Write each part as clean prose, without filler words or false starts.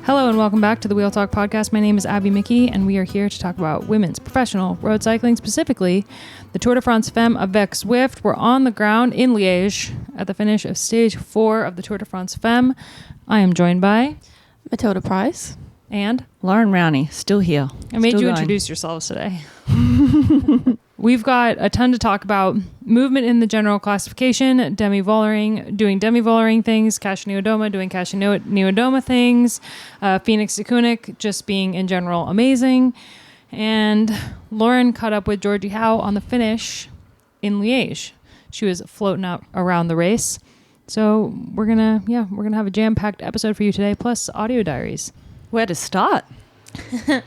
Hello and welcome back to the Wheel Talk podcast. My name is Abby Mickey and we are here to talk about women's professional road cycling, specifically the Tour de France Femme avec Zwift. We're on the ground in Liège at the finish of stage 4 of the Tour de France Femme. I am joined by Matilda Price and Loren Rowney, still here. I made you introduce yourselves today. We've got a ton to talk about. Movement in the general classification, demi-vollering, doing demi-vollering things, Kasia-Niewiadoma doing Kasia-Niewiadoma things, Phoenix de Koonik just being in general amazing. And Loren caught up with Georgie Howe on the finish in Liège. She was floating out around the race. So we're gonna have a jam-packed episode for you today, plus audio diaries. Where to start? I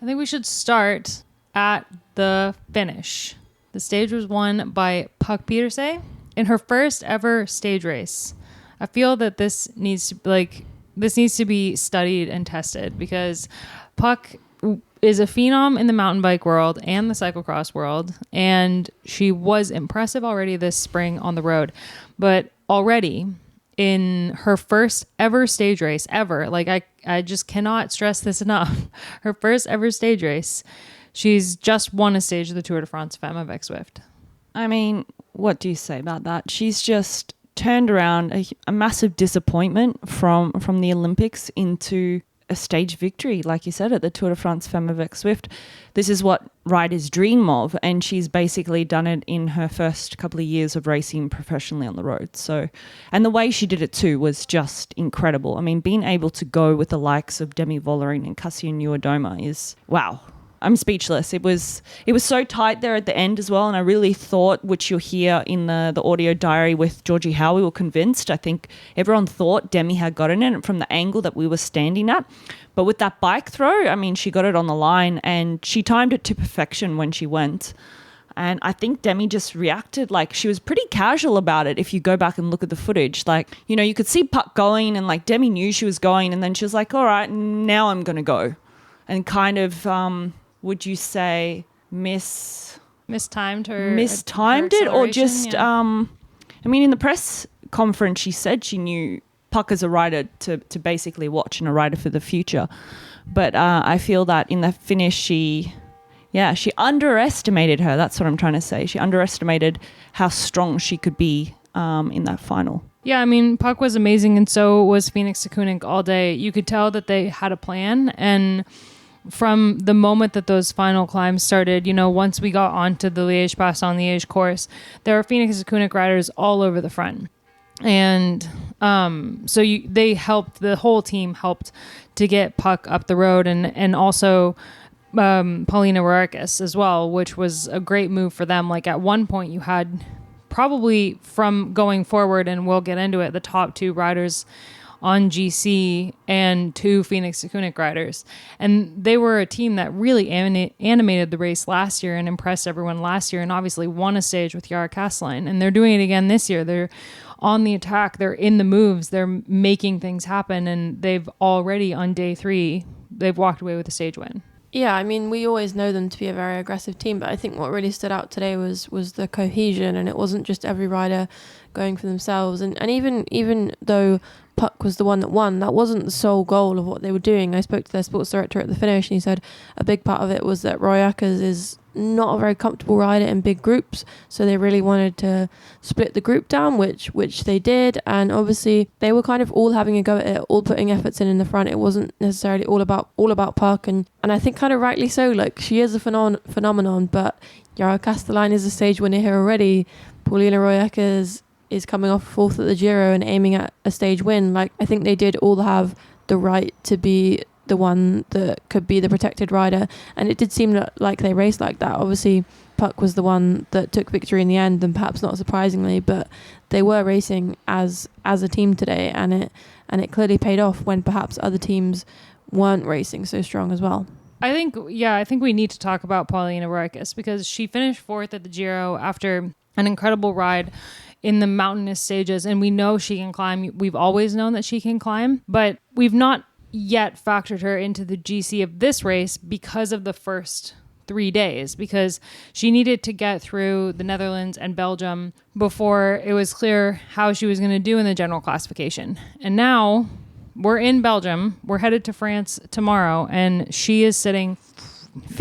think we should start at the finish. The stage was won by Puck Pieterse in her first ever stage race. I feel that this needs to be studied and tested because Puck is a phenom in the mountain bike world and the cyclocross world, and she was impressive already this spring on the road. But already in her first ever stage race ever, I just cannot stress this enough, her first ever stage race, she's just won a stage of the Tour de France Femme avec Zwift. I mean, what do you say about that? She's just turned around a massive disappointment from the Olympics into a stage victory, like you said, at the Tour de France Femme avec Zwift. This is what riders dream of, and she's basically done it in her first couple of years of racing professionally on the road. So, and the way she did it too was just incredible. I mean, being able to go with the likes of Demi Vollering and Kasia-Niewiadoma is wow. I'm speechless. It was so tight there at the end as well, and I really thought, which you'll hear in the audio diary with Georgie Howe, we were convinced. I think everyone thought Demi had gotten it from the angle that we were standing at. But with that bike throw, I mean, she got it on the line and she timed it to perfection when she went. And I think Demi just reacted like she was pretty casual about it. If you go back and look at the footage, you could see Puck going and Demi knew she was going, and then she was like, all right, now I'm going to go. And kind of... would you say mistimed it, or just I mean, in the press conference she said she knew Puck as a rider to basically watch and a rider for the future, but I feel that in the finish she underestimated her. That's what I'm trying to say. She underestimated how strong she could be in that final. Yeah, I mean, Puck was amazing, and so was Phoenix de Koonik all day. You could tell that they had a plan, and from the moment that those final climbs started, once we got onto the Liege-Bastogne-Liege course, there were Phoenix de Koonik riders all over the front. And they helped, the whole team helped to get Puck up the road, and also Paulina Roerkes as well, which was a great move for them. Like at one point you had probably from going forward, and we'll get into it, the top 2 riders on GC and 2 Phoenix de Koonik riders. And they were a team that really animated the race last year and impressed everyone last year, and obviously won a stage with Yara Kastelijn. And they're doing it again this year. They're on the attack. They're in the moves. They're making things happen. And they've already, on day 3, they've walked away with a stage win. Yeah, I mean, we always know them to be a very aggressive team, but I think what really stood out today was the cohesion, and it wasn't just every rider going for themselves. And even though Puck was the one that won, that wasn't the sole goal of what they were doing. I spoke to their sports director at the finish, and he said a big part of it was that Roerkes is not a very comfortable rider in big groups, so they really wanted to split the group down, which they did. And obviously they were kind of all having a go at it, all putting efforts in the front. It wasn't necessarily all about Puck, and I think kind of rightly so. Like, she is a phenomenon, but Yara Kastelijn is a stage winner here already. Paulina Roerkes is coming off 4th at the Giro and aiming at a stage win. Like, I think they did all have the right to be the one that could be the protected rider, and it did seem like they raced like that. Obviously Puck was the one that took victory in the end, and perhaps not surprisingly, but they were racing as a team today, and it clearly paid off when perhaps other teams weren't racing so strong as well. I think we need to talk about Paulina Roerkes, because she finished 4th at the Giro after an incredible ride in the mountainous stages, and we know she can climb. We've always known that she can climb, but we've not yet factored her into the GC of this race because of the first 3 days, because she needed to get through the Netherlands and Belgium before it was clear how she was going to do in the general classification. And now we're in Belgium. We're headed to France tomorrow, and she is sitting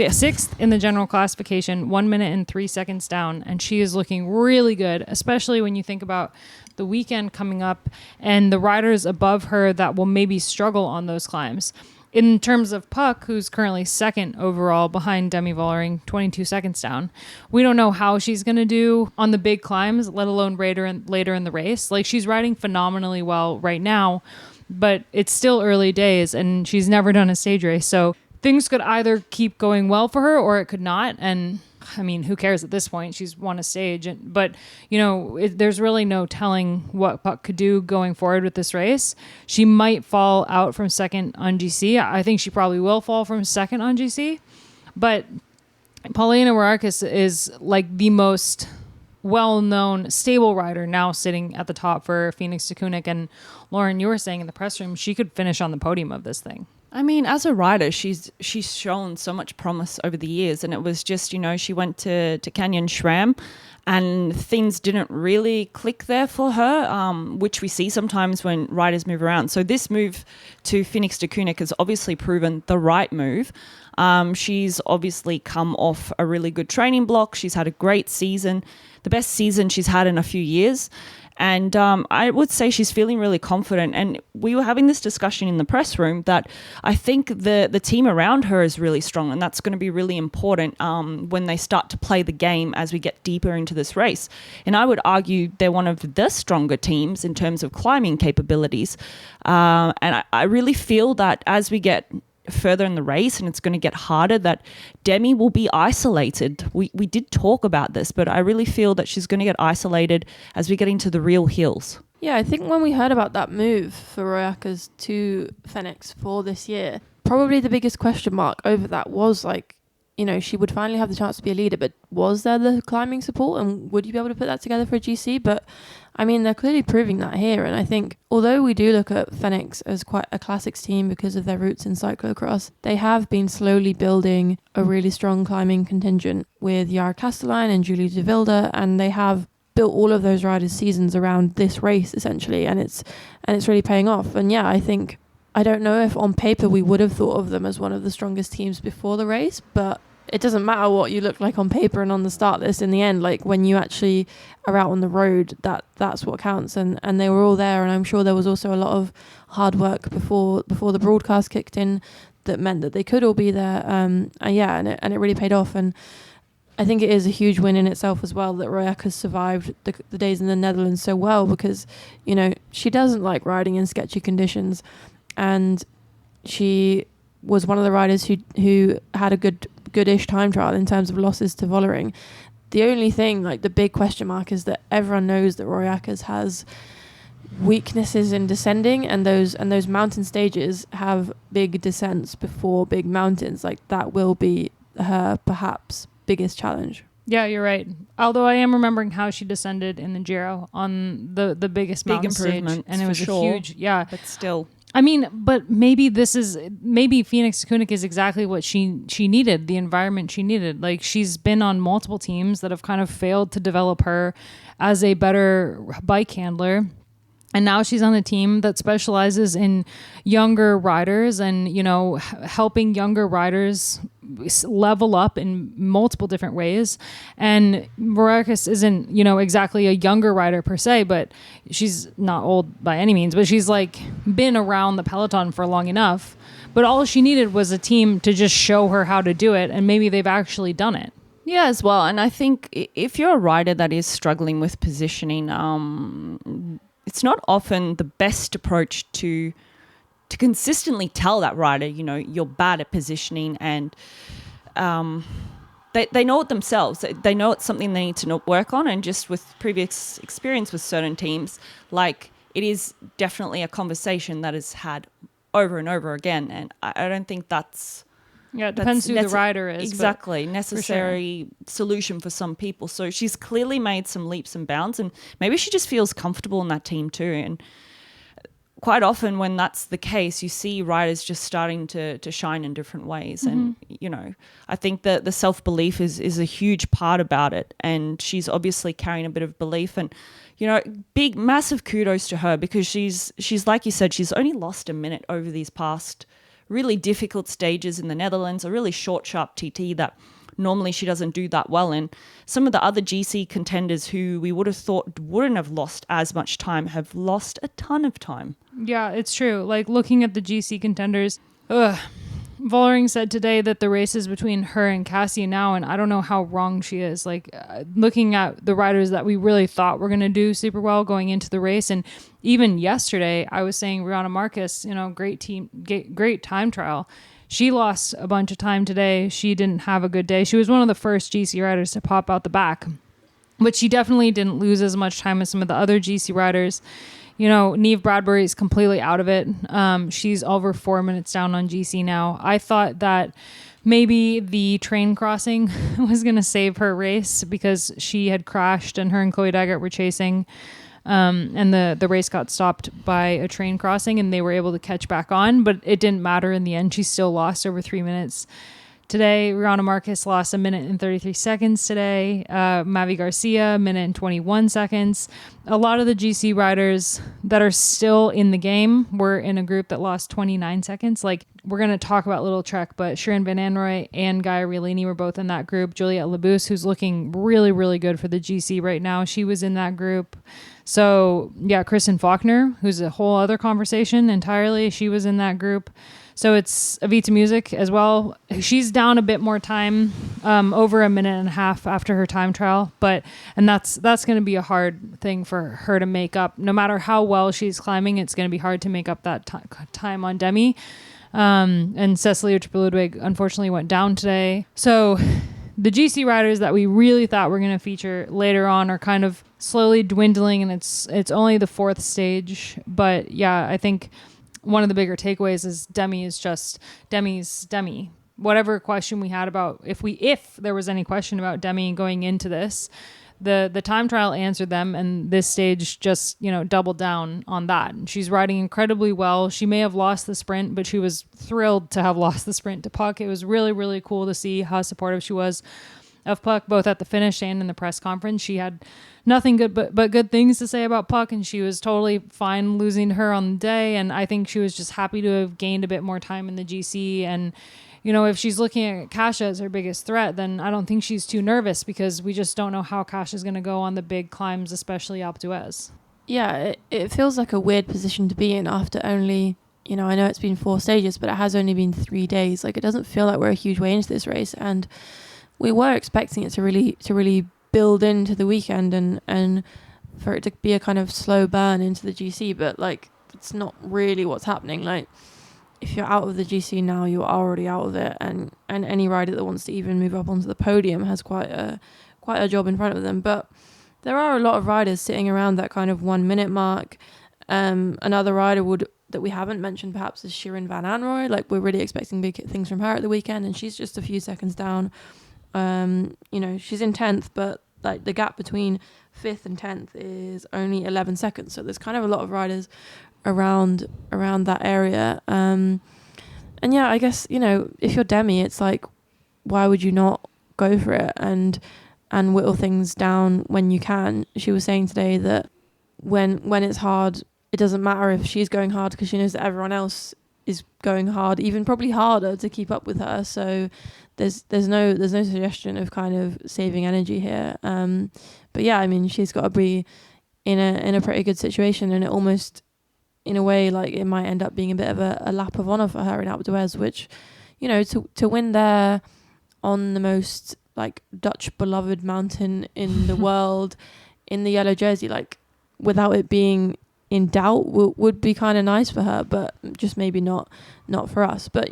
sixth in the general classification, 1 minute and 3 seconds down, and she is looking really good, especially when you think about the weekend coming up and the riders above her that will maybe struggle on those climbs. In terms of Puck, who's currently second overall behind Demi Vollering, 22 seconds down, we don't know how she's going to do on the big climbs, let alone later in the race. Like, she's riding phenomenally well right now, but it's still early days, and she's never done a stage race. So things could either keep going well for her or it could not. And I mean, who cares at this point? She's won a stage. But, you know, there's really no telling what Puck could do going forward with this race. She might fall out from second on GC. I think she probably will fall from second on GC. But Paulina Roarkis is like the most well-known stable rider now sitting at the top for Phoenix-Deceuninck. And Loren, you were saying in the press room, she could finish on the podium of this thing. I mean, as a rider, she's shown so much promise over the years, and it was just, you know, she went to Canyon SRAM and things didn't really click there for her, which we see sometimes when riders move around. So this move to Phoenix-Deceuninck has obviously proven the right move. She's obviously come off a really good training block. She's had a great season, the best season she's had in a few years. And I would say she's feeling really confident. And we were having this discussion in the press room that I think the team around her is really strong. And that's going to be really important when they start to play the game as we get deeper into this race. And I would argue they're one of the stronger teams in terms of climbing capabilities. And I really feel that as we get further in the race and it's going to get harder, that Demi will be isolated. We did talk about this, but I really feel that she's going to get isolated as we get into the real hills. Yeah, I think when we heard about that move for Roarkis to Phoenix for this year, probably the biggest question mark over that was like, you know, she would finally have the chance to be a leader, but was there the climbing support and would you be able to put that together for a GC? But I mean, they're clearly proving that here. And I think although we do look at Phoenix as quite a classics team because of their roots in cyclocross, they have been slowly building a really strong climbing contingent with Yara Castellijn and Julie de Wilde, and they have built all of those riders' seasons around this race essentially, and it's really paying off. And yeah, I don't know if on paper we would have thought of them as one of the strongest teams before the race, but it doesn't matter what you look like on paper and on the start list in the end. Like when you actually are out on the road, that's what counts. And they were all there, and I'm sure there was also a lot of hard work before the broadcast kicked in that meant that they could all be there. And it really paid off. And I think it is a huge win in itself as well that Roarkis survived the days in the Netherlands so well, because, you know, she doesn't like riding in sketchy conditions, and she was one of the riders who had a goodish time trial in terms of losses to Vollering. The only thing, like the big question mark, is that everyone knows that Roarkis has weaknesses in descending, and those mountain stages have big descents before big mountains. Like that will be her perhaps biggest challenge. Yeah, you're right. Although I am remembering how she descended in the Giro on the biggest mountain stage, and it was a huge, but still. I mean, but maybe Phoenix-Deceuninck is exactly what she needed, the environment she needed. Like, she's been on multiple teams that have kind of failed to develop her as a better bike handler. And now she's on a team that specializes in younger riders and, you know, helping younger riders level up in multiple different ways. And Roarkis isn't, you know, exactly a younger rider per se, but she's not old by any means, but she's like been around the peloton for long enough. But all she needed was a team to just show her how to do it. And maybe they've actually done it. Yeah, as well. And I think if you're a rider that is struggling with positioning, it's not often the best approach to consistently tell that rider, you know, you're bad at positioning, and they know it themselves. They know it's something they need to work on, and just with previous experience with certain teams, like it is definitely a conversation that is had over and over again, and I don't think that's... Yeah, it depends who the rider is. Exactly. Necessary solution for some people. So she's clearly made some leaps and bounds, and maybe she just feels comfortable in that team too. And quite often when that's the case, you see riders just starting to shine in different ways. And, I think that the self-belief is a huge part about it. And she's obviously carrying a bit of belief. And, big, massive kudos to her, because she's like you said, she's only lost a minute over these past really difficult stages in the Netherlands, a really short, sharp TT that normally she doesn't do that well in. Some of the other GC contenders who we would have thought wouldn't have lost as much time have lost a ton of time. Yeah, it's true. Like, looking at the GC contenders, Vollering said today that the race is between her and Cassie now, and I don't know how wrong she is. Like, looking at the riders that we really thought were going to do super well going into the race, and even yesterday, I was saying Rihanna Marcus, great time trial. She lost a bunch of time today. She didn't have a good day. She was one of the first GC riders to pop out the back, but she definitely didn't lose as much time as some of the other GC riders. Neve Bradbury is completely out of it. She's over 4 minutes down on GC now. I thought that maybe the train crossing was going to save her race because she had crashed and her and Chloe Daggett were chasing. And the race got stopped by a train crossing and they were able to catch back on, but it didn't matter in the end. She still lost over 3 minutes. Today, Rihanna Marcus lost 1 minute and 33 seconds today. Mavi Garcia, 1 minute and 21 seconds. A lot of the GC riders that are still in the game were in a group that lost 29 seconds. Like, we're going to talk about Lidl-Trek, but Shirin Van Anrooy and Gaia Riolini were both in that group. Juliette Labousse, who's looking really, really good for the GC right now, she was in that group. So, yeah, Kristen Faulkner, who's a whole other conversation entirely, she was in that group. So it's Avita Music as well. She's down a bit more time, over 1.5 minutes after her time trial, and that's going to be a hard thing for her to make up. No matter how well she's climbing, it's going to be hard to make up that time on Demi. And Cecilia Triple-Ludwig unfortunately went down today. So the GC riders that we really thought were going to feature later on are kind of slowly dwindling, and it's only the 4th stage. But yeah, I think one of the bigger takeaways is Demi's Demi. Whatever question we had about if there was any question about Demi going into this, the time trial answered them, and this stage just doubled down on that. And she's riding incredibly well. She may have lost the sprint, but she was thrilled to have lost the sprint to Puck. It was really, really cool to see how supportive she was of Puck, both at the finish and in the press conference. She had nothing good but good things to say about Puck, and she was totally fine losing to her on the day. And I think she was just happy to have gained a bit more time in the GC. And if she's looking at Kasia as her biggest threat, then I don't think she's too nervous, because we just don't know how Kasia's going to go on the big climbs, especially Alpe d'Huez. Yeah, it feels like a weird position to be in after only, I know it's been 4 stages, but it has only been 3 days. Like, it doesn't feel like we're a huge way into this race, and we were expecting it to really build into the weekend and for it to be a kind of slow burn into the GC, but like, it's not really what's happening. Like, if you're out of the GC now, you're already out of it, and any rider that wants to even move up onto the podium has quite a job in front of them. But there are a lot of riders sitting around that kind of 1 minute mark. Another rider that we haven't mentioned perhaps is Shirin Van Anrooy. Like, we're really expecting big things from her at the weekend, and she's just a few seconds down. She's in 10th, but like, the gap between 5th and 10th is only 11 seconds. So there's kind of a lot of riders around that area. And yeah, I guess, if you're Demi, it's like, why would you not go for it and whittle things down when you can? She was saying today that when it's hard, it doesn't matter if she's going hard, because she knows that everyone else is going hard, even probably harder to keep up with her. So there's no suggestion of kind of saving energy here. But yeah, I mean, she's got to be in a pretty good situation, and it almost, in a way, like, it might end up being a bit of a lap of honour for her in Alpe d'Huez, which, to win there on the most like Dutch beloved mountain in the world in the yellow jersey, like, without it being in doubt, would be kind of nice for her, but just maybe not for us. But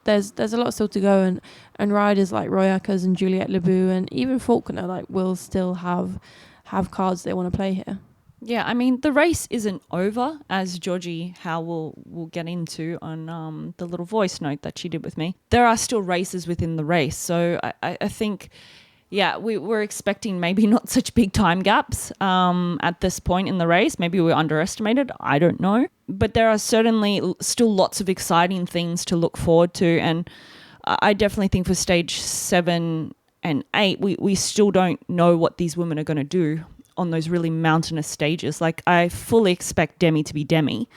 there's a lot still to go, and riders like Roy Akers and Juliette Lebu and even Faulkner, like, will still have cards they want to play here. Yeah, I mean, the race isn't over, as Georgie Howe will get into on the little voice note that she did with me. There are still races within the race, so I think Yeah, we were expecting maybe not such big time gaps at this point in the race. Maybe we underestimated. I don't know. But there are certainly still lots of exciting things to look forward to. And I definitely think for stage 7 and 8, we still don't know what these women are going to do on those really mountainous stages. Like, I fully expect Demi to be Demi,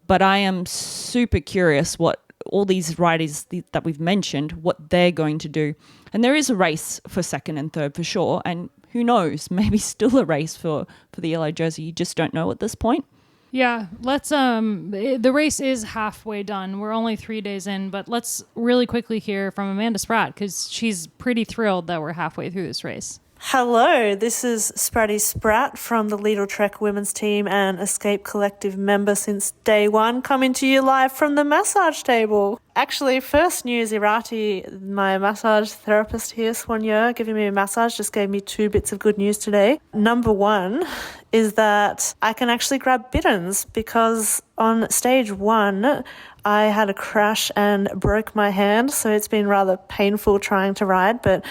but I am super curious what all these riders that we've mentioned, what they're going to do. And there is a race for 2nd and 3rd for sure. And who knows, maybe still a race for the yellow jersey. You just don't know at this point. Yeah, let's the race is halfway done. We're only 3 days in, but let's really quickly hear from Amanda Spratt, because she's pretty thrilled that we're halfway through this race. Hello, this is Spratty Spratt from the Lidl-Trek women's team and Escape Collective member since day one, coming to you live from the massage table. Actually, first news, Irati, my massage therapist here, Sonia, giving me a massage, just gave me 2 bits of good news today. Number 1 is that I can actually grab bittens, because on stage 1, I had a crash and broke my hand, so it's been rather painful trying to ride, but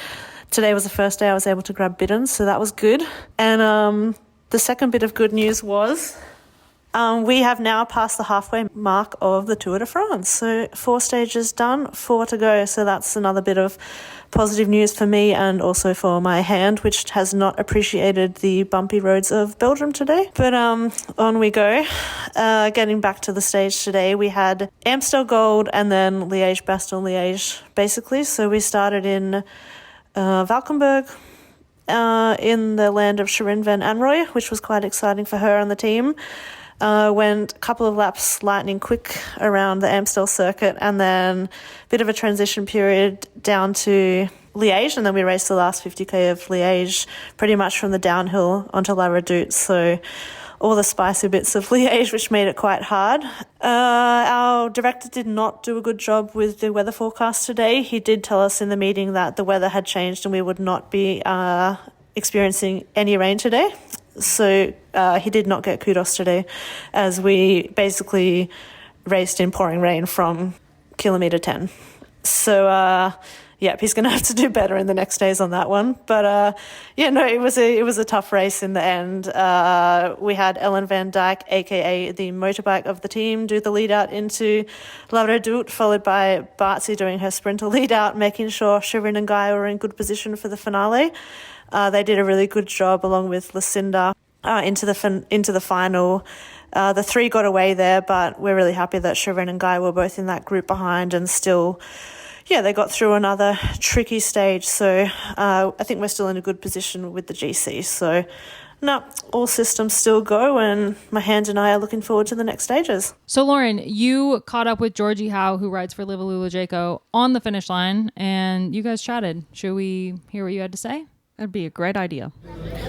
today was the first day I was able to grab bittens, so that was good. And the second bit of good news was we have now passed the halfway mark of the Tour de France. So 4 stages done, 4 to go. So that's another bit of positive news for me and also for my hand, which has not appreciated the bumpy roads of Belgium today. But on we go. Getting back to the stage today, we had Amstel Gold and then Liege-Bastogne-Liege, basically. So we started in Valkenburg, in the land of Shirin van Anrooy, which was quite exciting for her and the team. Went a couple of laps lightning quick around the Amstel circuit, and then a bit of a transition period down to Liège, and then we raced the last 50k of Liège pretty much from the downhill onto La Redoute, so all the spicy bits of Liège, which made it quite hard. Our director did not do a good job with the weather forecast today. He did tell us in the meeting that the weather had changed and we would not be experiencing any rain today. So he did not get kudos today, as we basically raced in pouring rain from kilometre 10. So he's going to have to do better in the next days on that one. But it was a tough race in the end. We had Ellen van Dijk, aka the motorbike of the team, do the lead out into La Redoute, followed by Bartzi doing her sprinter lead out, making sure Shirin and Guy were in good position for the finale. They did a really good job along with Lucinda into the final. The 3 got away there, but we're really happy that Shirin and Guy were both in that group behind and still, they got through another tricky stage. So I think we're still in a good position with the GC. So no, all systems still go, and my hand and I are looking forward to the next stages. So Loren, you caught up with Georgie Howe, who rides for Lidl-Trek, on the finish line, and you guys chatted. Should we hear what you had to say? That'd be a great idea.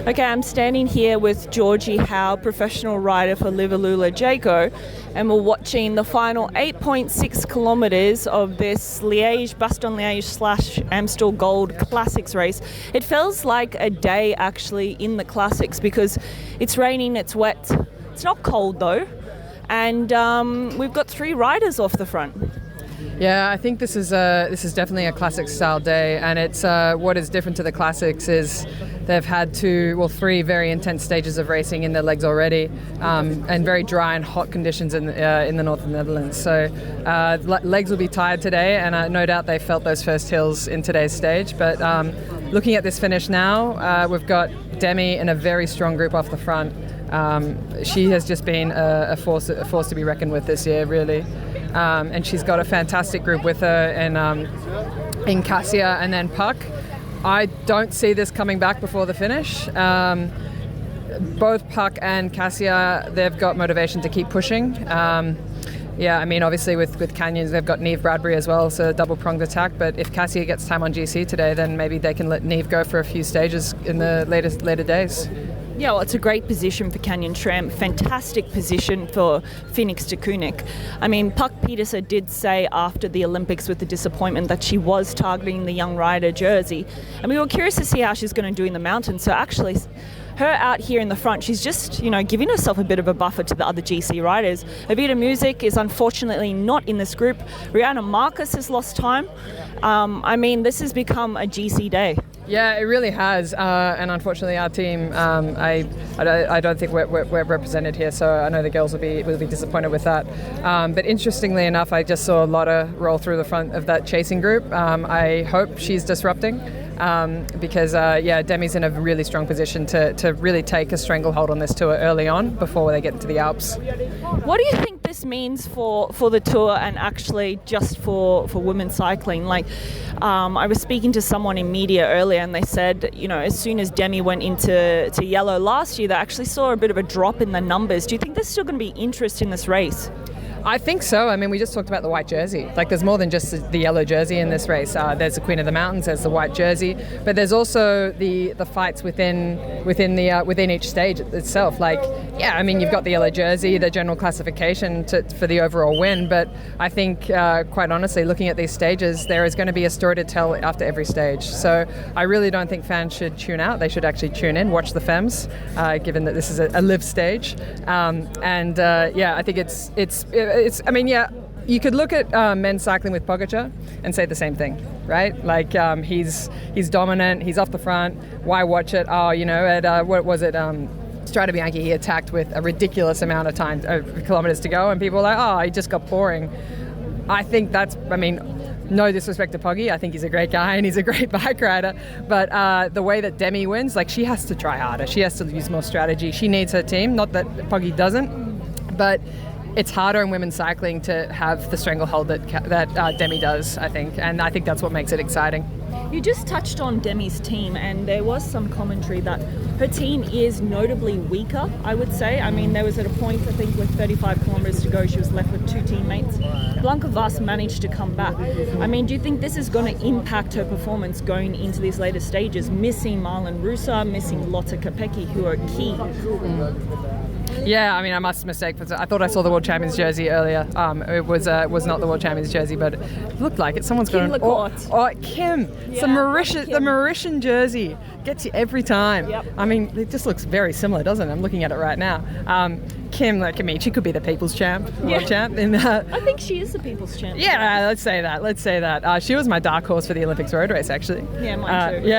Okay, I'm standing here with Georgie Howe, professional rider for Lidl-Trek, and we're watching the final 8.6 kilometres of this Liege-Bastogne-Liege / Amstel Gold Classics race. It feels like a day actually in the Classics, because it's raining, it's wet, it's not cold though, and we've got 3 riders off the front. Yeah, I think this is definitely a classic style day, and it's what is different to the classics is they've had 3 very intense stages of racing in their legs already, and very dry and hot conditions in the north of the Netherlands. So legs will be tired today, and no doubt they felt those first hills in today's stage. But looking at this finish now, we've got Demi in a very strong group off the front. She has just been a force to be reckoned with this year, really. And she's got a fantastic group with her in Cassia and then Puck. I don't see this coming back before the finish. Both Puck and Cassia, they've got motivation to keep pushing. Obviously with Canyons, they've got Niamh Bradbury as well, so a double-pronged attack. But if Cassia gets time on GC today, then maybe they can let Niamh go for a few stages in the later days. Yeah, well, it's a great position for Canyon Tram, fantastic position for Phoenix de Koonik. I mean, Puck Petersen did say after the Olympics with the disappointment that she was targeting the young rider jersey, and we were curious to see how she's going to do in the mountains. So actually, her out here in the front, she's just, giving herself a bit of a buffer to the other GC riders. Evita Music is unfortunately not in this group. Rihanna Marcus has lost time. This has become a GC day. Yeah, it really has, and unfortunately, our team, I don't think we're represented here. So I know the girls will be disappointed with that. But interestingly enough, I just saw Lotta roll through the front of that chasing group. I hope she's disrupting. Because Demi's in a really strong position to really take a stranglehold on this tour early on before they get into the Alps. What do you think this means for the tour and actually just for women's cycling? Like, I was speaking to someone in media earlier and they said, as soon as Demi went into yellow last year, they actually saw a bit of a drop in the numbers. Do you think there's still going to be interest in this race? I think so. I mean, we just talked about the white jersey. Like, there's more than just the yellow jersey in this race. There's the Queen of the Mountains, there's the white jersey, but there's also the fights within each stage itself. Like, I mean, you've got the yellow jersey, the general classification for the overall win, but I think, quite honestly, looking at these stages, there is going to be a story to tell after every stage. So I really don't think fans should tune out. They should actually tune in, watch the Fems, given that this is a live stage. I think you could look at men's cycling with Pogačar and say the same thing, right? Like, he's dominant, he's off the front. Why watch it? What was it? Strade Bianche, he attacked with a ridiculous amount of time, kilometers to go, and people were like, he just got boring. I think no disrespect to Poggy, I think he's a great guy and he's a great bike rider, but the way that Demi wins, like, she has to try harder, she has to use more strategy, she needs her team, not that Poggy doesn't, but it's harder in women's cycling to have the stranglehold that Demi does, I think, and I think that's what makes it exciting. You just touched on Demi's team, and there was some commentary that her team is notably weaker, I would say. I mean, there was at a point, I think, with 35 kilometres to go, she was left with two teammates. Blanca Vas managed to come back. I mean, do you think this is going to impact her performance going into these later stages, missing Marlon Rusa, missing Lotte Kopecky, who are key? Yeah, I mean, I must mistake. I thought I saw the World Champions jersey earlier. It was not the World Champions jersey, but it looked like it. Someone's got Kim. Yeah, the Mauritian jersey gets you every time. Yep. I mean, it just looks very similar, doesn't it? I'm looking at it right now. Kim, like, I mean, she could be the people's champ, world champ. I think she is the people's champ. Yeah, let's say that. She was my dark horse for the Olympics road race, actually. Yeah, mine too.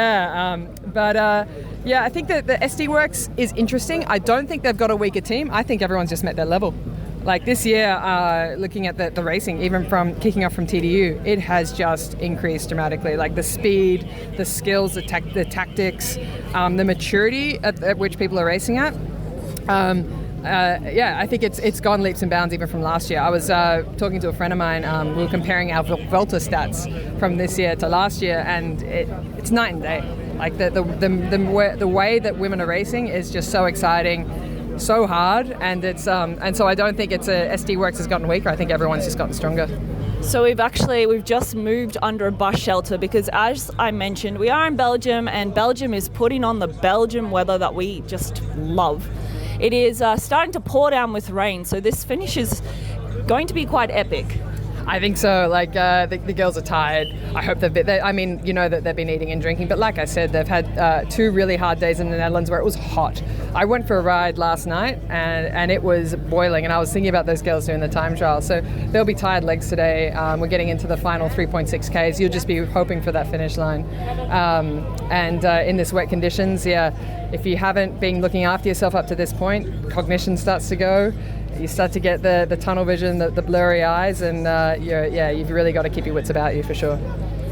I think that the SD Works is interesting. I don't think they've got a weaker team. I think everyone's just met their level. Like, this year, looking at the racing, even from kicking off from TDU, it has just increased dramatically. Like, the speed, the skills, the tactics, the maturity at which people are racing at. I think it's gone leaps and bounds even from last year. I was talking to a friend of mine. We were comparing our Vuelta stats from this year to last year, and it's night and day. Like, the way that women are racing is just so exciting, so hard, and so I don't think it's SD Works has gotten weaker. I think everyone's just gotten stronger. So we've just moved under a bus shelter because, as I mentioned, we are in Belgium, and Belgium is putting on the Belgium weather that we just love. It is starting to pour down with rain, so this finish is going to be quite epic. I think so. Like, the girls are tired. I hope that they've been eating and drinking, but like I said, they've had 2 really hard days in the Netherlands where it was hot. I went for a ride last night and it was boiling, and I was thinking about those girls doing the time trial. So they'll be tired legs today. We're getting into the final 3.6 Ks. You'll just be hoping for that finish line. In this wet conditions, if you haven't been looking after yourself up to this point, cognition starts to go. You start to get the tunnel vision, the blurry eyes, and you've really got to keep your wits about you for sure.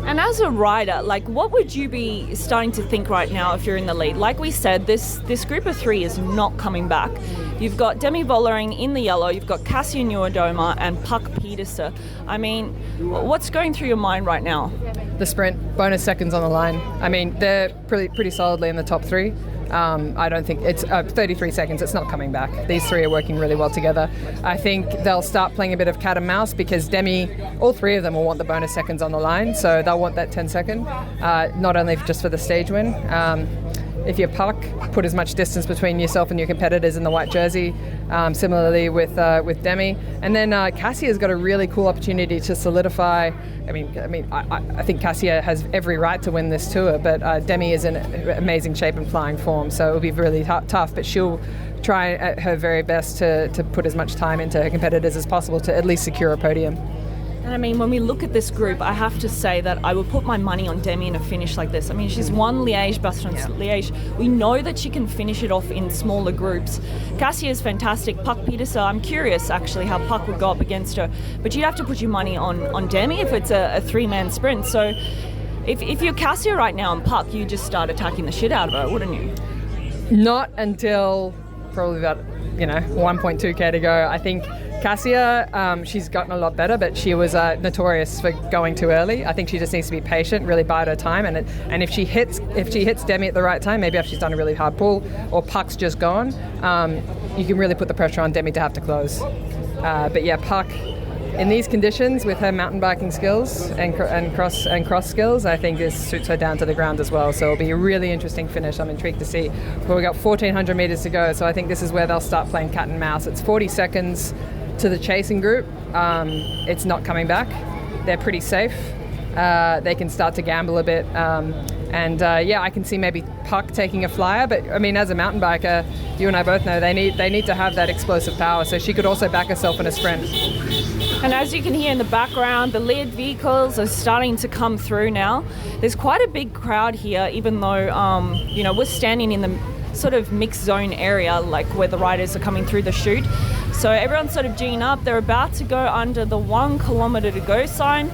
And as a rider, like, what would you be starting to think right now if you're in the lead? Like we said, this group of 3 is not coming back. You've got Demi Vollering in the yellow, you've got Cassia Nieuwendomer and Puck Pieterse. I mean, what's going through your mind right now? The sprint, bonus seconds on the line. I mean, they're pretty solidly in the top 3. I don't think it's 33 seconds. It's not coming back. These 3 are working really well together. I think they'll start playing a bit of cat and mouse because Demi, all 3 of them will want the bonus seconds on the line. So they'll want that 10 second, not only just for the stage win. If you're Puck, put as much distance between yourself and your competitors in the white jersey. Similarly with Demi, and then Cassia's got a really cool opportunity to solidify. I think Cassia has every right to win this tour, but Demi is in amazing shape and flying form, so it'll be really tough. But she'll try at her very best to put as much time into her competitors as possible to at least secure a podium. And I mean, when we look at this group, I have to say that I would put my money on Demi in a finish like this. I mean, she's won Liege-Bastogne-Liege. We know that she can finish it off in smaller groups. Cassia is fantastic. Puck Peterson, I'm curious actually how Puck would go up against her. But you'd have to put your money on Demi if it's a three-man sprint. So if you're Cassia right now and Puck, you just start attacking the shit out of her, wouldn't you? Not until probably about 1.2k to go. I think Cassia, she's gotten a lot better, but she was notorious for going too early. I think she just needs to be patient, really bide her time, and if she hits Demi at the right time, maybe if she's done a really hard pull or Puck's just gone, you can really put the pressure on Demi to have to close. But yeah, Puck in these conditions with her mountain biking skills and cross skills, I think this suits her down to the ground as well. So it'll be a really interesting finish. I'm intrigued to see. But we've got 1,400 meters to go, so I think this is where they'll start playing cat and mouse. It's 40 seconds to the chasing group. It's not coming back. They're pretty safe. They can start to gamble a bit. I can see maybe Puck taking a flyer, but I mean, as a mountain biker, you and I both know they need to have that explosive power, so she could also back herself in a sprint. And as you can hear in the background, the lead vehicles are starting to come through now. There's quite a big crowd here, even though we're standing in the sort of mixed zone area, like where the riders are coming through the chute. So everyone's sort of geeing up. They're about to go under the 1 kilometre to go sign.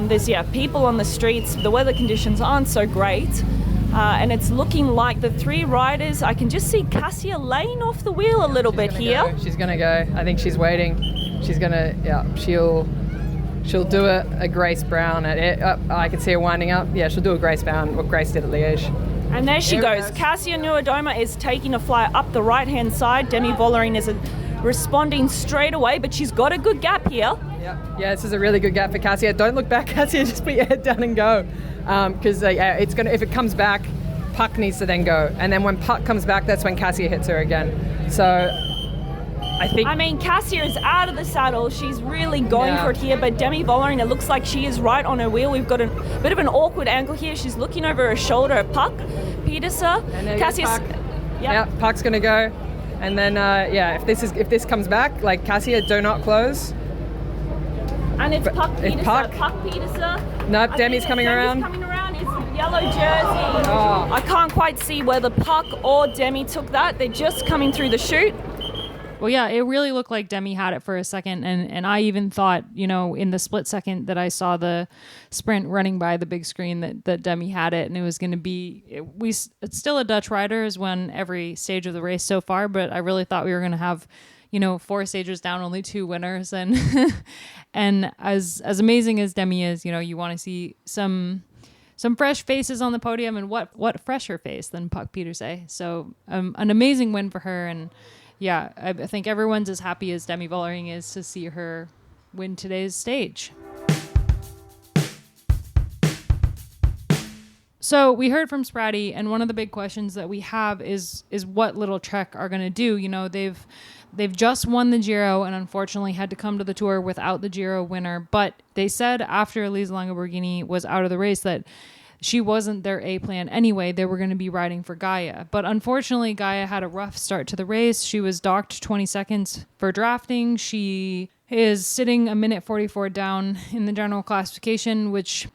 There's people on the streets. The weather conditions aren't so great. And it's looking like the three riders, I can just see Cassia laying off the wheel a little bit here. She's going to go. I think she's waiting. She's going to, she'll do a Grace Brown. I can see her winding up. Yeah, she'll do a Grace Brown, what Grace did at Liege. And there she goes. Cassia Nuadoma is taking a flyer up the right-hand side. Demi Vollering is responding straight away, but she's got a good gap here. Yeah, this is a really good gap for Cassia. Don't look back, Cassia. Just put your head down and go. Because it's gonna. If it comes back, Puck needs to then go. And then when Puck comes back, that's when Cassia hits her again. So I think... Cassia is out of the saddle. She's really going for it here, but Demi Vollering, it looks like she is right on her wheel. We've got a bit of an awkward angle here. She's looking over her shoulder at Puck. Peterson. Cassia's... Puck's going to go. And then, if this comes back, like Cassia, do not close. And it's Puck Peterson. Puck Peterson. No, Demi's coming around. Demi's coming around. It's the yellow jersey. Oh. I can't quite see whether Puck or Demi took that. They're just coming through the chute. Well, yeah, it really looked like Demi had it for a second. And I even thought, in the split second that I saw the sprint running by the big screen that Demi had it. And it was going to be, it's still a Dutch rider has won every stage of the race so far. But I really thought we were going to have, 4 stages down, only 2 winners. And and as amazing as Demi is, you want to see some fresh faces on the podium. And what fresher face than Puck Peterson. So an amazing win for her. And yeah, I think everyone's as happy as Demi Vollering is to see her win today's stage. So we heard from Spratty, and one of the big questions that we have is what Lidl-Trek are going to do. They've just won the Giro and unfortunately had to come to the Tour without the Giro winner. But they said after Lisa Longoborghini was out of the race that she wasn't their A plan anyway. They were going to be riding for Gaia. But unfortunately, Gaia had a rough start to the race. She was docked 20 seconds for drafting. She is sitting 1:44 down in the general classification, which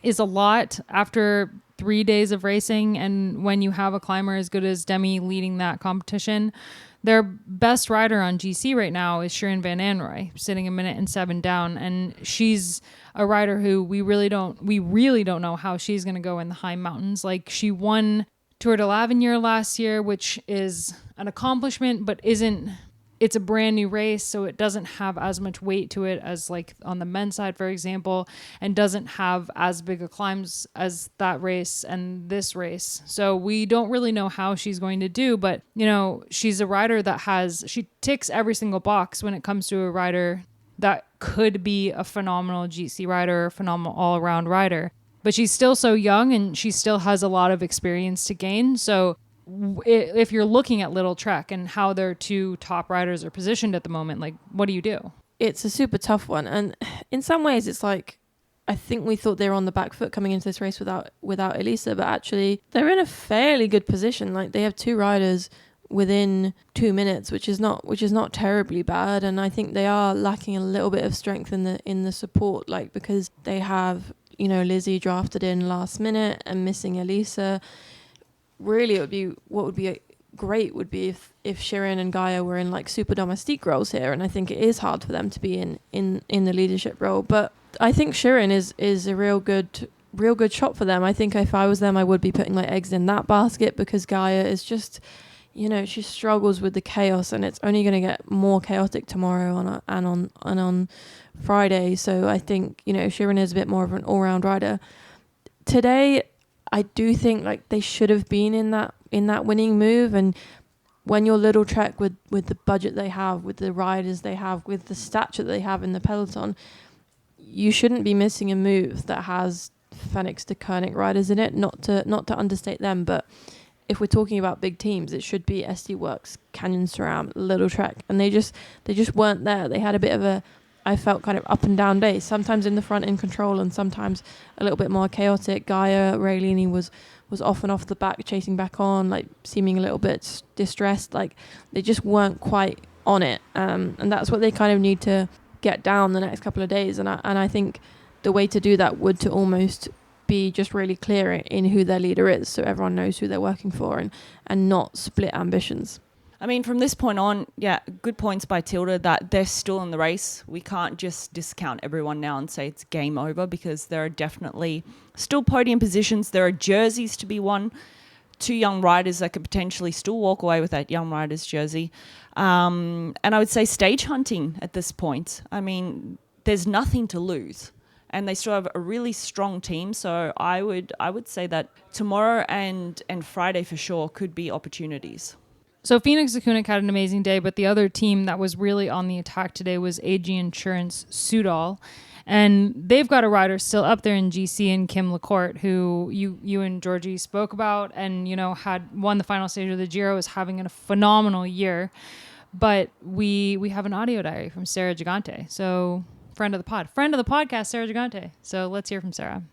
is a lot after 3 days of racing. And when you have a climber as good as Demi leading that competition, their best rider on GC right now is Shirin Van Anrooy, sitting 1:07 down. And she's a rider who we really don't know how she's going to go in the high mountains. Like, she won Tour de l'Avenir last year, which is an accomplishment, but it's a brand new race, so it doesn't have as much weight to it as like on the men's side, for example, and doesn't have as big a climbs as that race and this race. So we don't really know how she's going to do, but she's a rider she ticks every single box when it comes to a rider that could be a phenomenal GC rider, a phenomenal all-around rider. But she's still so young and she still has a lot of experience to gain. So if you're looking at Lidl-Trek and how their 2 top riders are positioned at the moment, like, what do you do? It's a super tough one. And in some ways, it's like, I think we thought they were on the back foot coming into this race without Elisa, but actually they're in a fairly good position. Like, they have 2 riders within 2 minutes, which is not terribly bad. And I think they are lacking a little bit of strength in the support, like, because they have, you know, Lizzie drafted in last minute and missing Elisa. Really, what would be great would be if Shirin and Gaia were in like super domestique roles here, and I think it is hard for them to be in the leadership role. But I think Shirin is a real good shot for them. I think if I was them, I would be putting like eggs in that basket, because Gaia is just, you know, she struggles with the chaos, and it's only going to get more chaotic tomorrow on Friday. So I think, you know, Shirin is a bit more of an all-round rider. Today, I do think like they should have been in that winning move. And when you're Lidl-Trek with the budget they have, with the riders they have, with the stature they have in the peloton, you shouldn't be missing a move that has Phoenix to Koenig riders in it. Not to understate them, but if we're talking about big teams, it should be SD Works, Canyon SRAM, Lidl-Trek, and they just weren't there. They had a bit of a, I felt, kind of up and down day, sometimes in the front in control and sometimes a little bit more chaotic. Gaia Raylini was off and off the back, chasing back on, like seeming a little bit distressed. Like they just weren't quite on it, and that's what they kind of need to get down the next couple of days. And I think the way to do that would to almost be just really clear in who their leader is, so everyone knows who they're working for, and not split ambitions. I mean, from this point on, yeah, good points by Tilda that they're still in the race. We can't just discount everyone now and say it's game over, because there are definitely still podium positions. There are jerseys to be won. 2 young riders that could potentially still walk away with that young rider's jersey. And I would say stage hunting at this point. I mean, there's nothing to lose. And they still have a really strong team. So I would say that tomorrow and Friday for sure could be opportunities. So Phoenix Koenig had an amazing day, but the other team that was really on the attack today was AG Insurance-Soudal. And they've got a rider still up there in GC, and Kim Lacourt, who you and Georgie spoke about, and, you know, had won the final stage of the Giro, is having a phenomenal year. But we have an audio diary from Sarah Gigante. So friend of the podcast, Sarah Gigante. So let's hear from Sarah.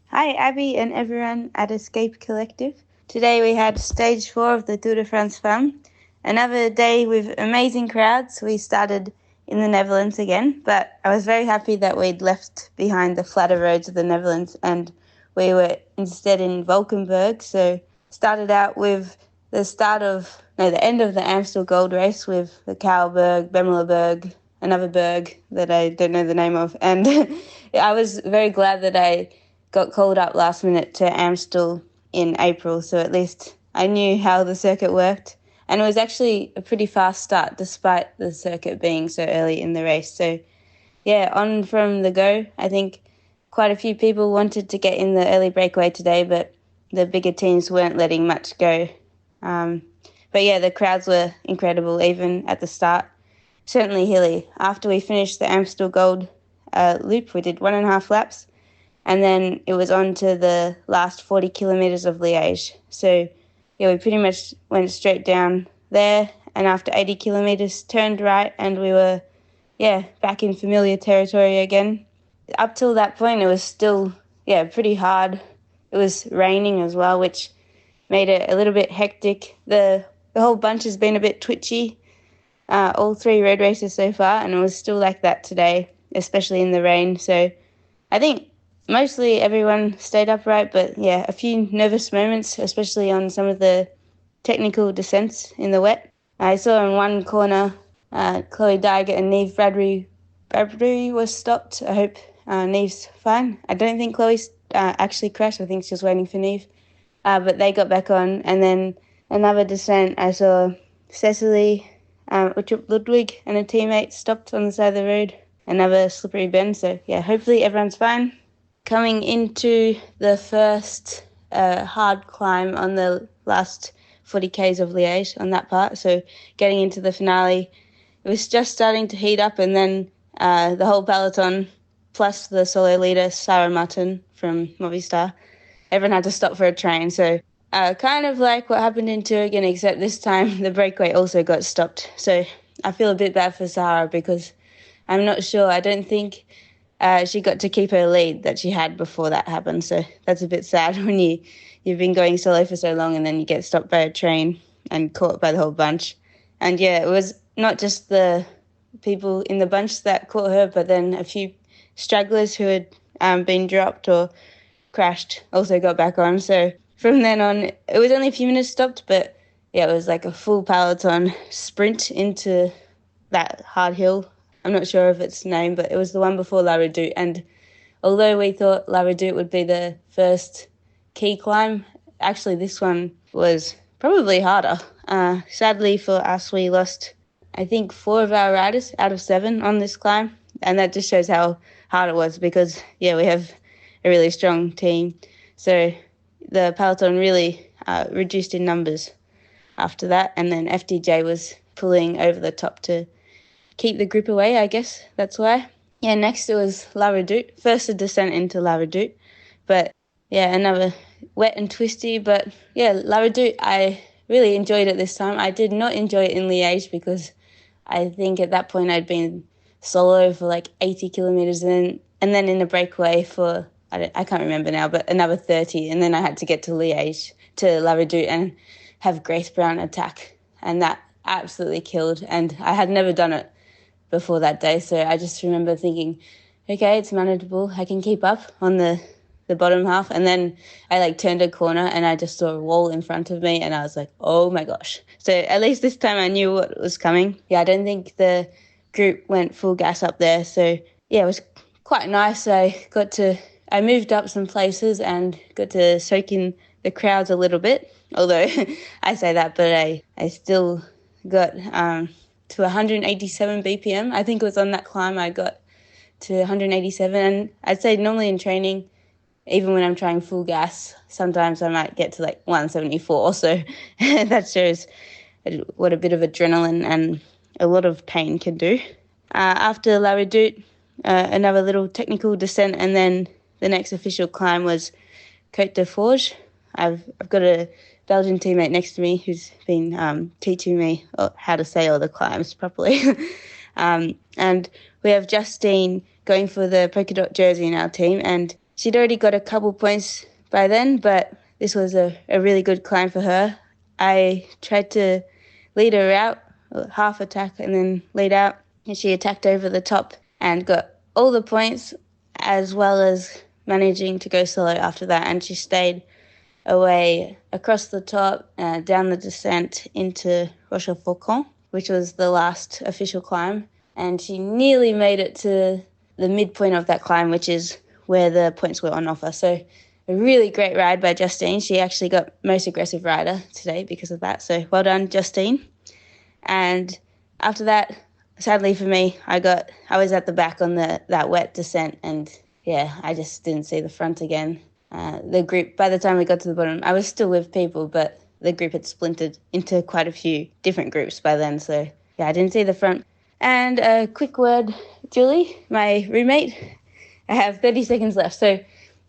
Hi, Abby and everyone at Escape Collective. Today we had stage 4 of the Tour de France Femme. Another day with amazing crowds. We started in the Netherlands again, but I was very happy that we'd left behind the flatter roads of the Netherlands and we were instead in Valkenburg. So started out with the end of the Amstel Gold Race with the Kouwberg, Bemelerberg, another berg that I don't know the name of. And I was very glad that I got called up last minute to Amstel in April, so at least I knew how the circuit worked. And it was actually a pretty fast start despite the circuit being so early in the race. So yeah, on from the go. I think quite a few people wanted to get in the early breakaway today, but the bigger teams weren't letting much go. But yeah, the crowds were incredible even at the start. Certainly hilly. After we finished the Amstel Gold loop, we did 1.5 laps. And then it was on to the last 40 kilometres of Liège. So, yeah, we pretty much went straight down there. And after 80 kilometres, turned right, and we were, back in familiar territory again. Up till that point, it was still, pretty hard. It was raining as well, which made it a little bit hectic. The whole bunch has been a bit twitchy, all 3 road races so far, and it was still like that today, especially in the rain. So I think mostly everyone stayed upright, but a few nervous moments, especially on some of the technical descents in the wet. I saw in one corner Chloe Dygert and Niamh Bradbury was stopped. I hope Niamh's fine. I don't think Chloe's actually crashed. I think she's waiting for Niamh. But they got back on. And then another descent, I saw Cecily Ludwig and a teammate stopped on the side of the road. Another slippery bend. So, hopefully everyone's fine. Coming into the first hard climb on the last 40 Ks of Liège on that part, so getting into the finale, it was just starting to heat up, and then the whole peloton, plus the solo leader, Sarah Martin from Movistar, everyone had to stop for a train. So kind of like what happened in Thüringen, except this time the breakaway also got stopped. So I feel a bit bad for Sarah because I'm not sure. I don't think she got to keep her lead that she had before that happened. So that's a bit sad when you've been going solo for so long and then you get stopped by a train. and caught by the whole bunch. And yeah, it was not just the people in the bunch that caught her, but then a few stragglers who had been dropped or crashed also got back on. So from then on, it was only a few minutes stopped, but yeah, it was like a full peloton sprint into that hard hill. I'm not sure of its name, but it was the one before La Redoute. And although we thought La Redoute would be the first key climb, actually this one was probably harder. Sadly for us, we lost, I think, 4 of our riders out of 7 on this climb. And that just shows how hard it was because, yeah, we have a really strong team. So the peloton really reduced in numbers after that. And then FDJ was pulling over the top to keep the group away, I guess. That's why. Yeah, next it was La Redoute. First a descent into La Redoute. But, yeah, another wet and twisty. But, yeah, La Redoute, I really enjoyed it this time. I did not enjoy it in Liège because I think at that point I'd been solo for like 80 kilometres and then in a breakaway for, I can't remember now, but another 30. And then I had to get to Liège, to La Redoute and have Grace Brown attack. And that absolutely killed. And I had never done it before that day. So I just remember thinking, okay, it's manageable. I can keep up on the bottom half. And then I like turned a corner and I just saw a wall in front of me and I was like, oh my gosh. So at least this time I knew what was coming. Yeah, I don't think the group went full gas up there. So yeah, it was quite nice. I moved up some places and got to soak in the crowds a little bit. Although I say that, but I still got to 187 BPM. I think it was on that climb I got to 187. And I'd say normally in training, even when I'm trying full gas, sometimes I might get to like 174. So that shows what a bit of adrenaline and a lot of pain can do. After La Redoute, another little technical descent, and then the next official climb was Côte de Forges. I've got a Belgian teammate next to me who's been teaching me how to say all the climbs properly. And we have Justine going for the polka dot jersey in our team, and she'd already got a couple points by then, but this was a really good climb for her. I tried to lead her out, half attack and then lead out, and she attacked over the top and got all the points as well as managing to go solo after that. And she stayed away across the top, down the descent into Rochefoucauld, which was the last official climb. And she nearly made it to the midpoint of that climb, which is where the points were on offer. So a really great ride by Justine. She actually got most aggressive rider today because of that. So well done, Justine. And after that, sadly for me, I was at the back on that wet descent, and yeah, I just didn't see the front again. The group, by the time we got to the bottom, I was still with people, but the group had splintered into quite a few different groups by then. So yeah, I didn't see the front. And a quick word, Julie, my roommate. I have 30 seconds left. So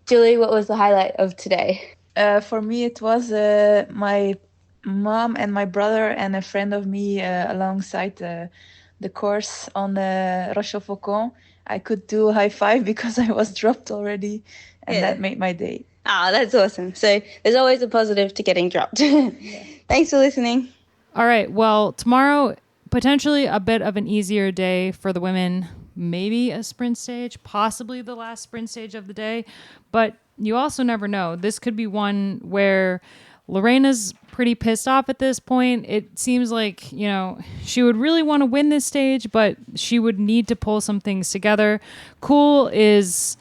Julie, what was the highlight of today? For me, it was my mom and my brother and a friend of me alongside the course on Rochefoucauld. I could do a high five because I was dropped already, and that made my day. Ah, that's awesome. So there's always a positive to getting dropped. Thanks for listening. All right. Well, tomorrow, potentially a bit of an easier day for the women. Maybe a sprint stage, possibly the last sprint stage of the day. But you also never know. This could be one where Lorena's pretty pissed off at this point. It seems like, she would really want to win this stage, but she would need to pull some things together. Cool is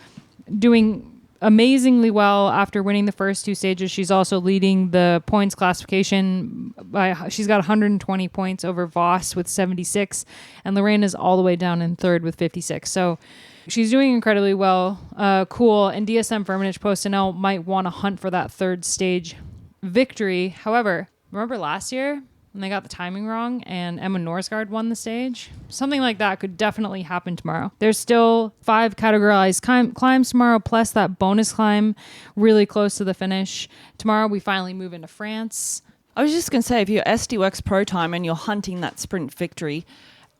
doing amazingly well after winning the first 2 stages. She's also leading the points classification she's got 120 points over Voss with 76, and Lorena's all the way down in 3rd with 56. So she's doing incredibly well. Cool. And DSM Firmenich PostNL might want to hunt for that 3rd stage victory. However, remember last year when they got the timing wrong and Emma Norsgaard won the stage? Something like that could definitely happen tomorrow. There's still 5 categorized climbs tomorrow, plus that bonus climb really close to the finish. Tomorrow we finally move into France. I was just going to say, if you're SD Works Pro Time and you're hunting that sprint victory,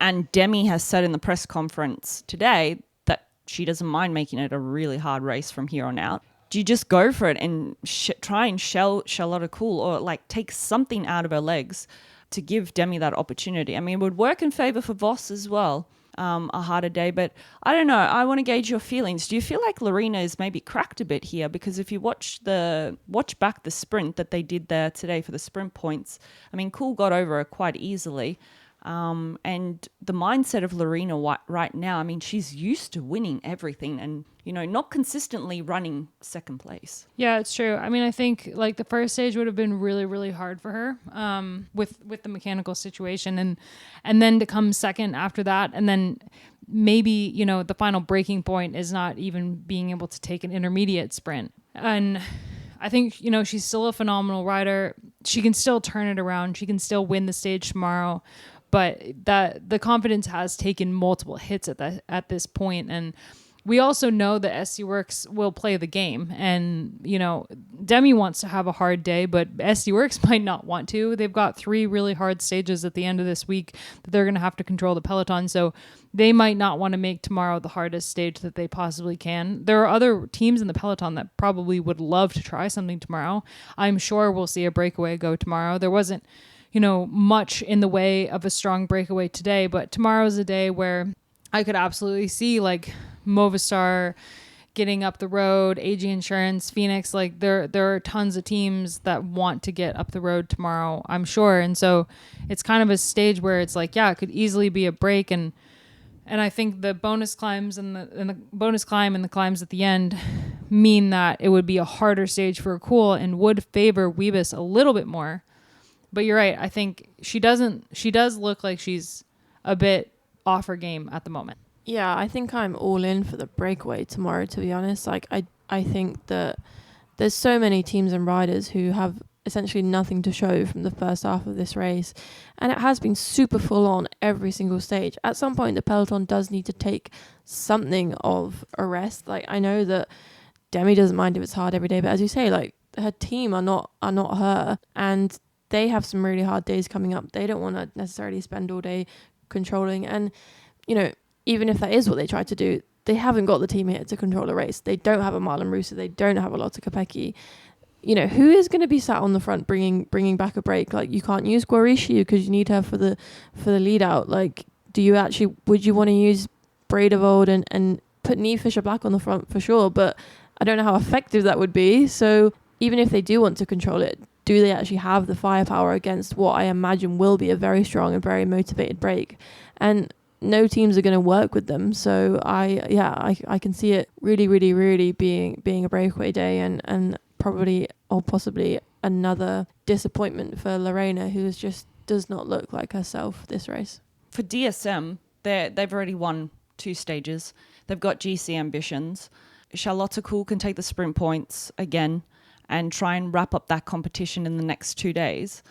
and Demi has said in the press conference today that she doesn't mind making it a really hard race from here on out, do do you just go for it and try and shell Charlotte cool, or like take something out of her legs to give Demi that opportunity? I mean, it would work in favour for Voss as well, a harder day. But I don't know. I want to gauge your feelings. Do you feel like Lorena is maybe cracked a bit here? Because if you watch back the sprint that they did there today for the sprint points, I mean, Cool got over her quite easily. And the mindset of Lorena right now, I mean, she's used to winning everything and, you know, not consistently running second place. Yeah, it's true. I mean, I think like the first stage would have been really, really hard for her with the mechanical situation, and then to come second after that, and then maybe, you know, the final breaking point is not even being able to take an intermediate sprint. And I think, you know, she's still a phenomenal rider. She can still turn it around. She can still win the stage tomorrow. But that the confidence has taken multiple hits at this point. And we also know that SC Works will play the game. And, you know, Demi wants to have a hard day, but SC Works might not want to. They've got 3 really hard stages at the end of this week that they're going to have to control the peloton. So they might not want to make tomorrow the hardest stage that they possibly can. There are other teams in the peloton that probably would love to try something tomorrow. I'm sure we'll see a breakaway go tomorrow. There wasn't, you know, much in the way of a strong breakaway today, but tomorrow's a day where I could absolutely see like Movistar getting up the road, AG Insurance, Phoenix. Like there are tons of teams that want to get up the road tomorrow, I'm sure. And so it's kind of a stage where it's like, yeah, it could easily be a break. And I think the bonus climbs and the bonus climb and the climbs at the end mean that it would be a harder stage for Cool and would favor Wiebes a little bit more. But you're right. I think she does look like she's a bit off her game at the moment. Yeah, I think I'm all in for the breakaway tomorrow, to be honest. Like, I think that there's so many teams and riders who have essentially nothing to show from the first half of this race. And it has been super full on every single stage. At some point, the peloton does need to take something of a rest. Like, I know that Demi doesn't mind if it's hard every day, but as you say, like, her team are not her. And they have some really hard days coming up. They don't want to necessarily spend all day controlling. And, you know, even if that is what they try to do, they haven't got the team here to control a race. They don't have a Marlon Russo. They don't have a Lotte Kopecky. You know, who is going to be sat on the front bringing back a break? Like, you can't use Guarishiu because you need her for the lead out. Like, would you want to use Bredevold and put Niamh Fisher-Black on the front for sure? But I don't know how effective that would be. So even if they do want to control it, do they actually have the firepower against what I imagine will be a very strong and very motivated break? And no teams are going to work with them. So I can see it really, really, really being a breakaway day and probably or possibly another disappointment for Lorena, who just does not look like herself this race. For DSM, they've already won 2 stages. They've got GC ambitions. Charlotte Kool can take the sprint points again and try and wrap up that competition in the next 2 days.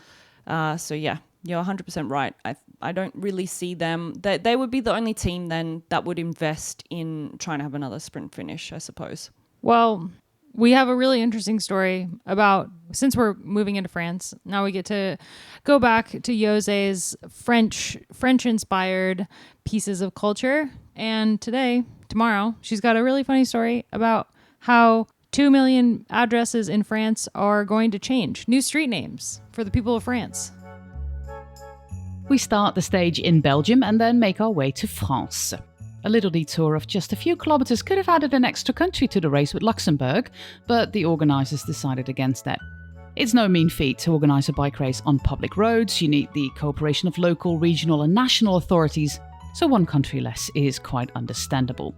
So yeah, you're 100% right. I don't really see them. They would be the only team then that would invest in trying to have another sprint finish, I suppose. Well, we have a really interesting story about, since we're moving into France, now we get to go back to José's French-inspired pieces of culture. And tomorrow, she's got a really funny story about how 2 million addresses in France are going to change. New street names for the people of France. We start the stage in Belgium and then make our way to France. A little detour of just a few kilometers could have added an extra country to the race with Luxembourg, but the organisers decided against that. It's no mean feat to organise a bike race on public roads. You need the cooperation of local, regional and national authorities, so one country less is quite understandable.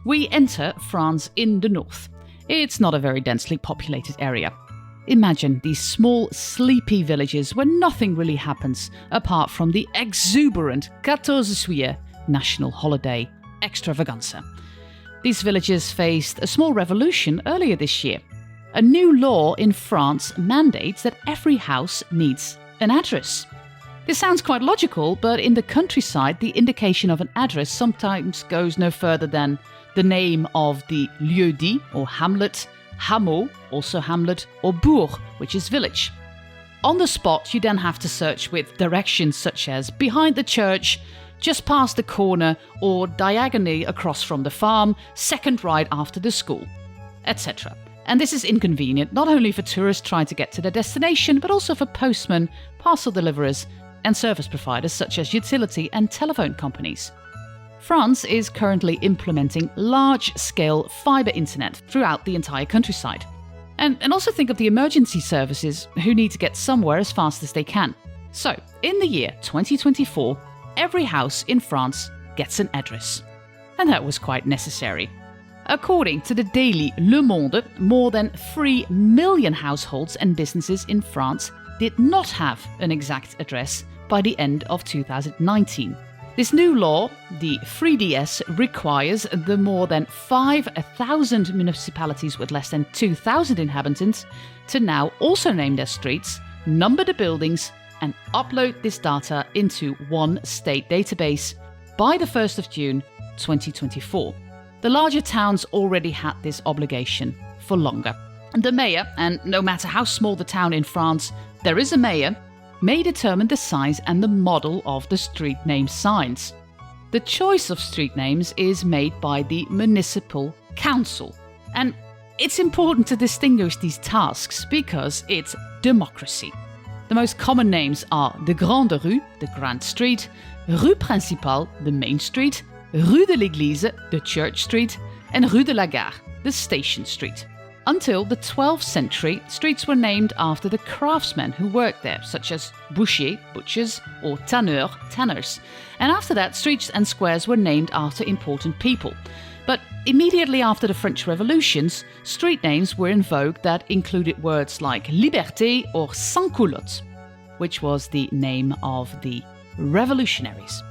We enter France in the north. It's not a very densely populated area. Imagine these small, sleepy villages where nothing really happens apart from the exuberant 14 Juillet national holiday extravaganza. These villages faced a small revolution earlier this year. A new law in France mandates that every house needs an address. This sounds quite logical, but in the countryside, the indication of an address sometimes goes no further than the name of the lieu-dit, or hamlet, hameau, also hamlet, or bourg, which is village. On the spot, you then have to search with directions such as behind the church, just past the corner, or diagonally across from the farm, second right after the school, etc. And this is inconvenient not only for tourists trying to get to their destination, but also for postmen, parcel deliverers, and service providers such as utility and telephone companies. France is currently implementing large-scale fibre internet throughout the entire countryside. And also think of the emergency services who need to get somewhere as fast as they can. So, in the year 2024, every house in France gets an address. And that was quite necessary. According to the daily Le Monde, more than 3 million households and businesses in France did not have an exact address by the end of 2019. This new law, the 3DS, requires the more than 5,000 municipalities with less than 2,000 inhabitants to now also name their streets, number the buildings, and upload this data into one state database by the 1st of June 2024. The larger towns already had this obligation for longer. The mayor, and no matter how small the town in France, there is a mayor, may determine the size and the model of the street name signs. The choice of street names is made by the municipal council. And it's important to distinguish these tasks because it's democracy. The most common names are the Grande Rue, the Grand Street, Rue Principale, the Main Street, Rue de l'Église, the Church Street, and Rue de la Gare, the Station Street. Until the 12th century, streets were named after the craftsmen who worked there, such as boucher, butchers, or tanneur, tanners. And after that, streets and squares were named after important people. But immediately after the French Revolutions, street names were in vogue that included words like liberté or sans-culotte, which was the name of the revolutionaries.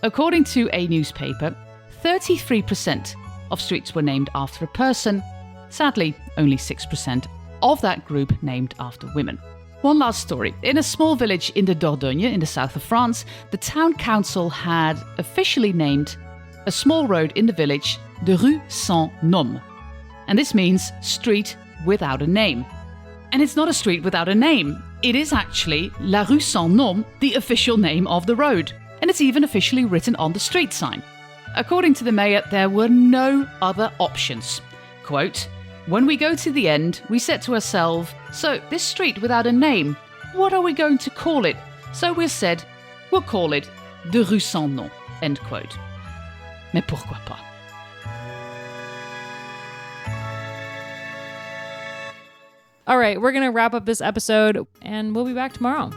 According to a newspaper, 33% of streets were named after a person. Sadly, only 6% of that group named after women. One last story. In a small village in the Dordogne, in the south of France, the town council had officially named a small road in the village de Rue Sans Nom. And this means street without a name. And it's not a street without a name. It is actually La Rue Sans Nom, the official name of the road. And it's even officially written on the street sign. According to the mayor, there were no other options. Quote, "When we go to the end, we said to ourselves, so this street without a name, what are we going to call it? So we said, we'll call it de Rue Sans Nom." End quote. Mais pourquoi pas? All right, we're going to wrap up this episode and we'll be back tomorrow.